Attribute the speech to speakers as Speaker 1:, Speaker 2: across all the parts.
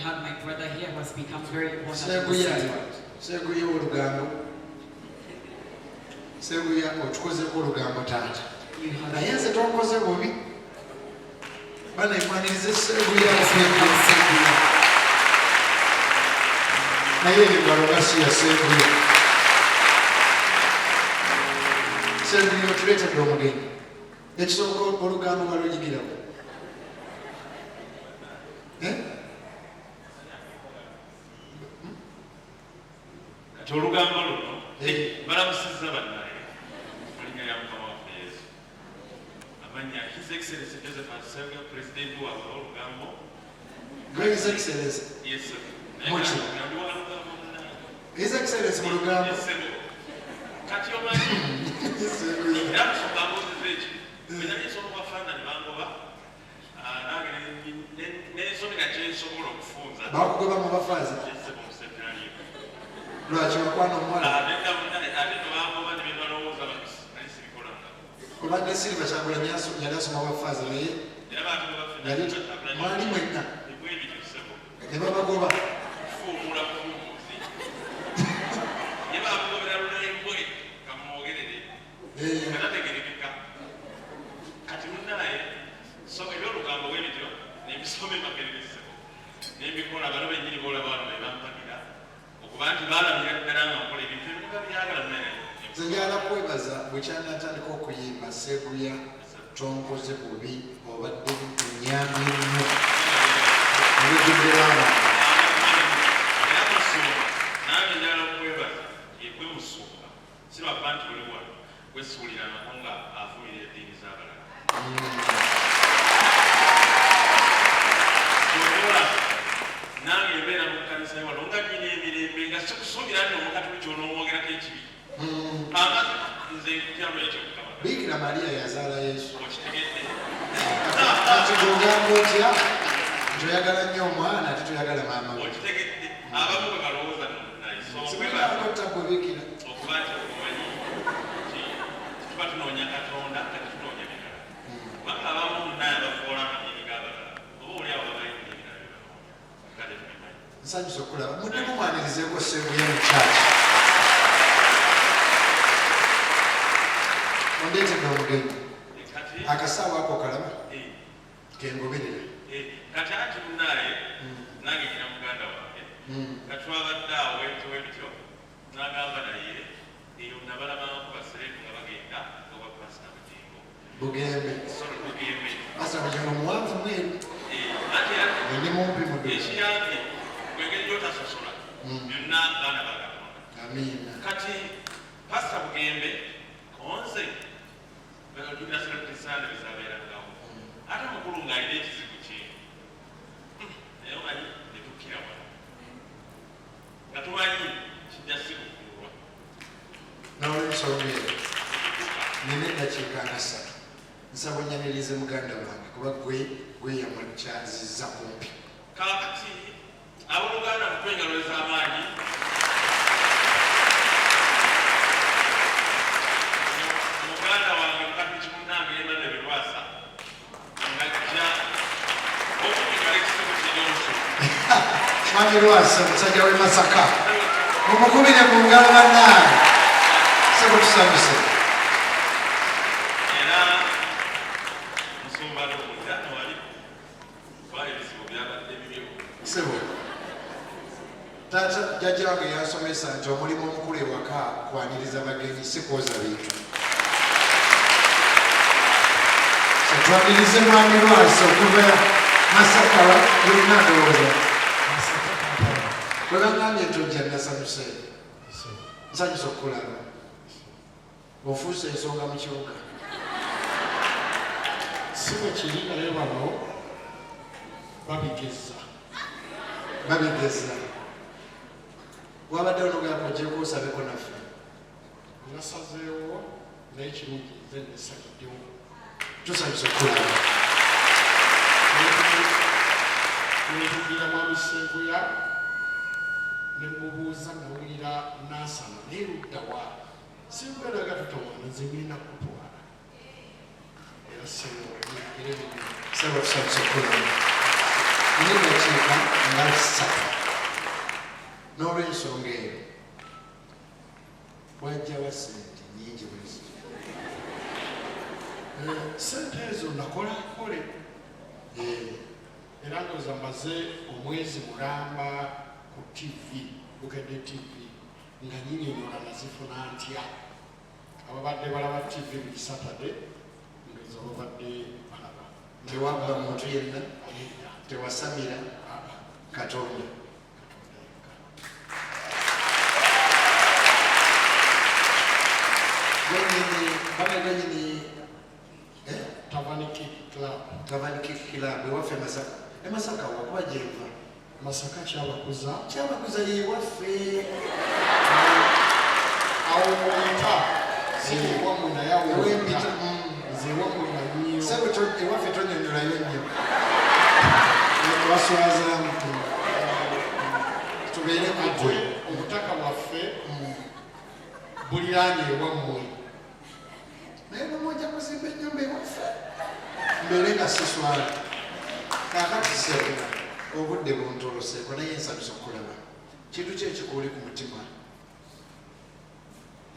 Speaker 1: have my brother here who has become very important.
Speaker 2: Seguya olugambo. Seguya otukozeko olugambo taata. Naye nze tonkoze bubi. Bana ekwaniriza seguya. Naye engalo nga si ya seguya. Seguya otuleetedde omugenyi. Ekisooka olugambo baluyigirawo.
Speaker 3: Kati olugambo luno balamusizza bannaye mulinnya lya Mukama waffe Yesu. Amanya His Excellency Joseph Asenga, President waabwe olugambo.
Speaker 2: His Excellency.
Speaker 3: Yes, sir.
Speaker 2: His Excellency mu lugambo.
Speaker 3: Kati omanyi era kusooka mbuuziza eki bwe nsoma bafaananyi bangoba nange n'ensomera kyensobola okufunza
Speaker 2: bakugoba mu bafaaza lwaki bakwana omuwala
Speaker 3: ate nebangoba nebyebalowooza nalisirikolanga
Speaker 2: obadde Silver Kyagulanyi yali asoma bafaaza naye mwali mwenna ne babagoba
Speaker 3: kufuumula kufuumuzi ye bakugobera lulembwe kamwogerere kanategerekeka kati munnaye ebyolugambo bwe bityo nebisoma emagereresebo nebikola bano bennyini boolaba wano bebampagira okuba nti baalabira ddala nga nkola ebintu ebiba byagala munnaye
Speaker 2: nze njagala kwebaza bwe kyanatandika okuyimba Seguya tonkoze bubi obadde nyambi nnyo ebigederaama
Speaker 3: era musumba nange njagala okwebaza yekwe musumba sirwaba nti buli wano kwesuulira nako nga afuuyira eddiini z'abalala okola nange mbeera mu kkanisa wano nga nyina emirembe nga sikusuubira nti omukatuliki onoomwogerako ekibi amazi nze kyalo ekyo Mukama
Speaker 2: Bikira Maria yazaala Yesu
Speaker 3: okitegedde
Speaker 2: kati gogamba otya ntoyagala nnyo omwana ate toyagala maama we
Speaker 3: okitegedde abamu bwe balowooza nomunaye
Speaker 2: sibenakotabwe Bikira
Speaker 3: okuba nti okumanyi tuba tunoonya Katonda kati tunoonya birala kubanga abamu munaye abavoola amanyiini g'abalala oba oli awo babayingira ebirala kale tubimanyi
Speaker 2: nsanyusa okulaba muddemu mwanirizeeko Seguya mu kyaki ondeetedde omugenyi akasaawa ako kalaba kengoberera
Speaker 3: kati anti munaye nange nyina muganda wange katwabadde awo webityo n'agamba naye eyo nabalabako basereetu nga bagenda owa pasita Bugingo
Speaker 2: Bugembe
Speaker 3: Bugembe
Speaker 2: pasita Bugingo muwanvu mweru ndi mumpi mu
Speaker 3: ekiyambye kwengeri gyotasosola byonna baana ba Katonda
Speaker 2: amiina
Speaker 3: kati pasita Bugembe konze bagagirira sereputisande bezabeerangawo ate mukulu ng'alina ekizibu kye naye omanyi netukkira wano nga tumanyi kijja sikukulwa
Speaker 2: n'olwensonga eyo nina eddakiika nga 3 nsaba onnyanirize muganda wange kuba gwe yamukyazizza kumpi
Speaker 3: kaakati abooluganda mukwengalo ez'amaanyi muganda wange mukatuliki munnange yemane birwasa ngajja okunyigala ekizibu kiryonso
Speaker 2: mwami Lwasa musajja w'e Masaka mumukubire mu ngalo bannange sebo tusanyuse
Speaker 3: era musumba n'okulya wali wali ebizibu byabadde bibyo
Speaker 2: sebo taata jjajja wange yansomesa nti omulimu omukulu ewaka kwaniriza bagenyi si kwoza bintu twanirize mwami Lwasa okuva Masaka yonna ndowooza bwe bagambye nti ojja nasanyuse nsanyusa okukulaba ofuuse ensonga mu kibuga
Speaker 4: si bwe kiri naye bano babigeza
Speaker 2: wabadde onogamba ojjeko osabeko naffe
Speaker 4: nasazeewo naye kirungi nze nesabiddewo
Speaker 2: tusanyusa okukulaba
Speaker 4: netugira mwami Seguya ne mubuuza nawulira nasana naye luddawa simbeeraga tutowana nze ngirina kutwala era
Speaker 2: sebo tusanyusa okukulaba n'endakiika nga 3 n'olw'ensonga eyo wajjawa sente nyingi bwezi
Speaker 4: sente ezo nakola nkole era ndoza maze omwezi mulamba ku TV Bukedde TV nga nyinyonyola nazifuna ntya ababadde balaba TV buli Saturday ndoza babadde balaba
Speaker 2: tewabba muntu yenna tewasamira Katonda ganyini Tavani Kick Club ewaffe Masaka Masaka wakuba gyenva
Speaker 4: Masaka kyabakuza
Speaker 2: yewaffe
Speaker 4: awo mwita siwamwe naye awembita zewamwe nanyiyo
Speaker 2: ewaffe tonyonyolayo nnyo twaswazaamu tubeere kugwe
Speaker 4: obutaka bwaffe buliraanye ewammwe
Speaker 2: naye bwemwojja kuzimba ennyumba ewaffe mbeere nga siswala kakati sebe obudde buntoloseeko naye nsanyusa okulaba kintu ki ekikuuli ku mutima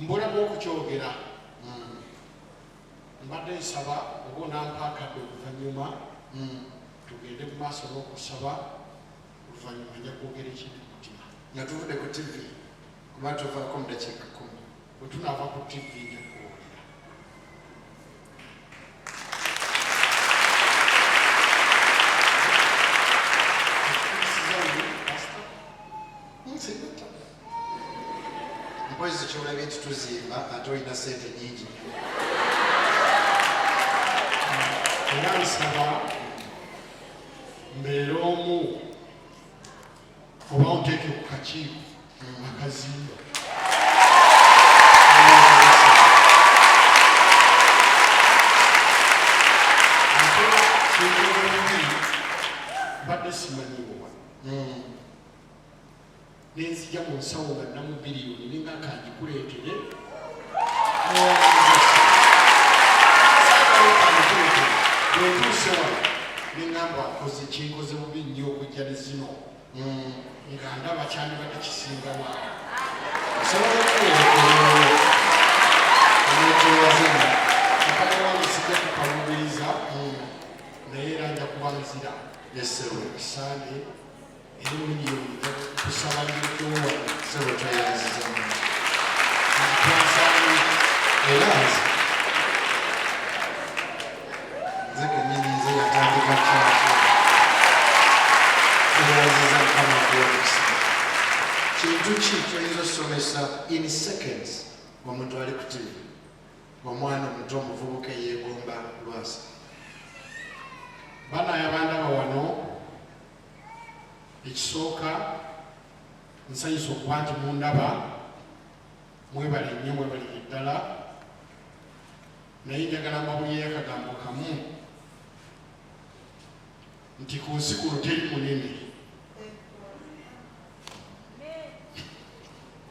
Speaker 4: mbulamu okukyogera mbadde nsaba oba onampaakadde oluvannyuma tugende mu maaso n'okusaba oluvannyuma nja kwogera ekintu ku mutima
Speaker 2: nga tuvudde ku TV kuba tuvaako mu dakiika 10
Speaker 4: bwe tunaava ku TV nja kuwulira
Speaker 2: mpozi kyolabye nti tuzimba ate olina sente nyingi
Speaker 4: era nsaba mbeere omu oba onteeke ku kakiiko akazimba ate kintuobubi badde simanyiwa nenzija mu nsawo nga namu biliyoni ninga kangikuleetere bwentuuse wano neŋŋamba akoze kinkoze bubi nnyo okujja ne zino nga ndaba kyandibadde kisingawa mukama wange sijja kukalubiriza naye era nja kubanzira esaane era miliyoni kusaba ndikyowa nzitwasaani
Speaker 2: era nze kenyini nze yatandika kyaki ebaziza mukama gw'omukisa kintu ki kyoyinza okusomesa in seconds omuntu ali ku TV omwana omuto omuvubuka eyeegomba lwasa
Speaker 4: banaye bandaba wano ekisooka nsanyusa okuba nti mundaba mwebale nnyo mwebalire ddala naye njagala mbabuliyo akagambo kamu nti ku nsi kuno teri munene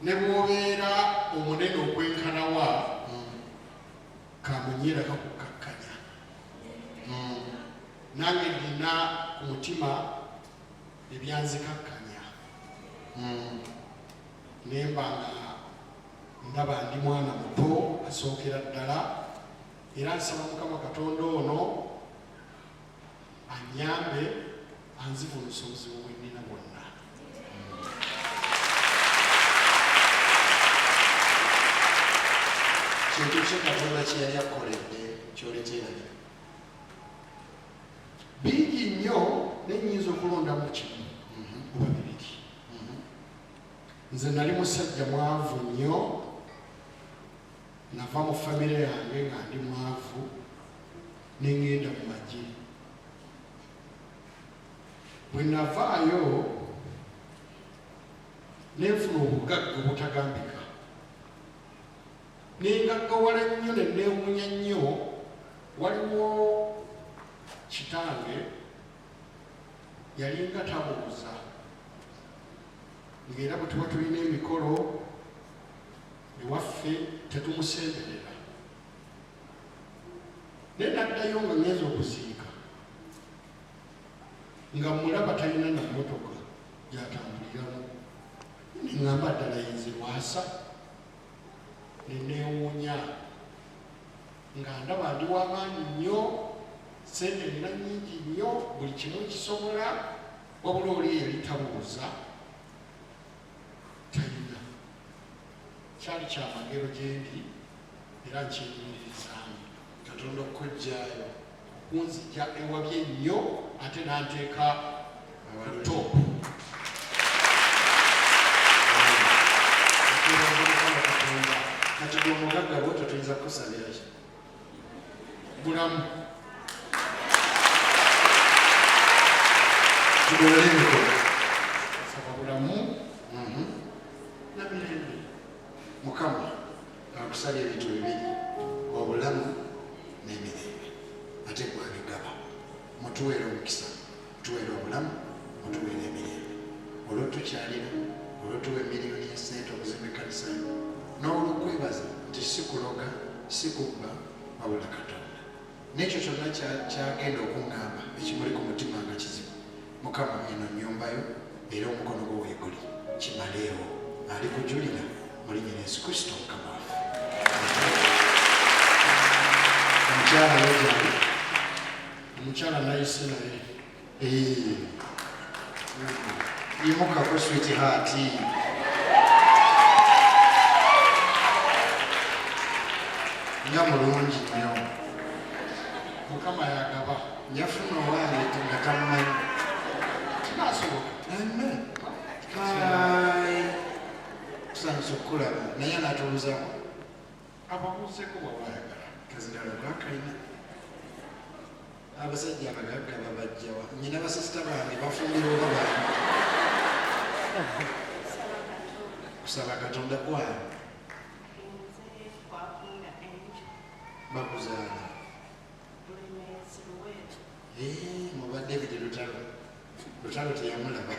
Speaker 4: ne bw'obeera omunene okwenkanawa kamunyeera kakukakkanya nange nina ku mutima ebyanzikakkanya nemba nga ndaba ndi mwana muto asookera ddala era nsaba mukama katonda ono anyambe anzivunuse obuzibu bwe nnina bwonna
Speaker 2: kintu ki katonda kyeyali akoledde kyolekyeranye
Speaker 4: bingi nnyo nenyinza okulondamu kimu oba bibiri nze nali musajja mwavu nnyo nava mu famire yange nga ndi mwavu neŋŋenda mu magye bwe navaayo nenfuna obugagga obutagambika nengaggawala nnyo nenneewuunya nnyo waliwo kitange yalinga tabuuza ng'era bwe tuba tulina emikolo ewaffe tetumusemberera naye naddayo nga ngenza okuziika nga mulaba talina na mmotoka gyatambuliramu. Neŋŋamba ddala yenze lwasa ne neewuunya nga ndaba ndi w'amaanyi nnyo, sente nina nnyingi nnyo, buli kimu kisobola, wabula oli eyali tabuuza talina. Kyali kyamagero gye ndi era nkyenyumiririzaamu.
Speaker 2: Katonda okujjaayo
Speaker 4: kunzija ewabye nnyo ate n'anteeka ku topu.
Speaker 2: kati gwe omugagga bwotyo tuyinza kukusabira ki?
Speaker 4: Bulamu.
Speaker 2: Tugolole emikono.
Speaker 4: Saba bulamu na mirembe.
Speaker 2: Mukama akusabye ebintu bibiri, obulamu n'emirembe, ate gwabigaba. Mutuweere omukisa, mutuweere obulamu, mutuweere emirembe. Olwotukyalira, olwotuwa emiliyoni ya sente okuzimba ekkanisa yo, n'olwokwebaza nti si kuloga, si kubba, wabula Katonda. N'ekyo kyonna kyagenda okuŋŋamba ekimuli ku mutima nga kizibu. Mukama eno nnyumba yo era omukono gwo weeguli, kimaleewo. Ali kujulira mu linnya lya Yesu Kristo Mukama waffe. Omukyala yajali,
Speaker 4: Omukyala nayise naye.
Speaker 2: Yimukako sweetheart. Nga mulungi nnyo.
Speaker 4: Mukama yagaba.
Speaker 2: Yafuna owange nga tamumanyi.
Speaker 4: Kinaasoboka.
Speaker 2: Amen. Tusanyusa okukulaba naye anaatuluzamu.
Speaker 4: Ababuuzeeko bw'abayagala.
Speaker 2: Kazindala gwakalina. Abasajja abagagga babajjawa. Nnyina basisita bange bafumbira oba bange. Kusaba Katonda kwayo. Bakuzaala. Muba David Lutalo. Lutalo teyamulaba.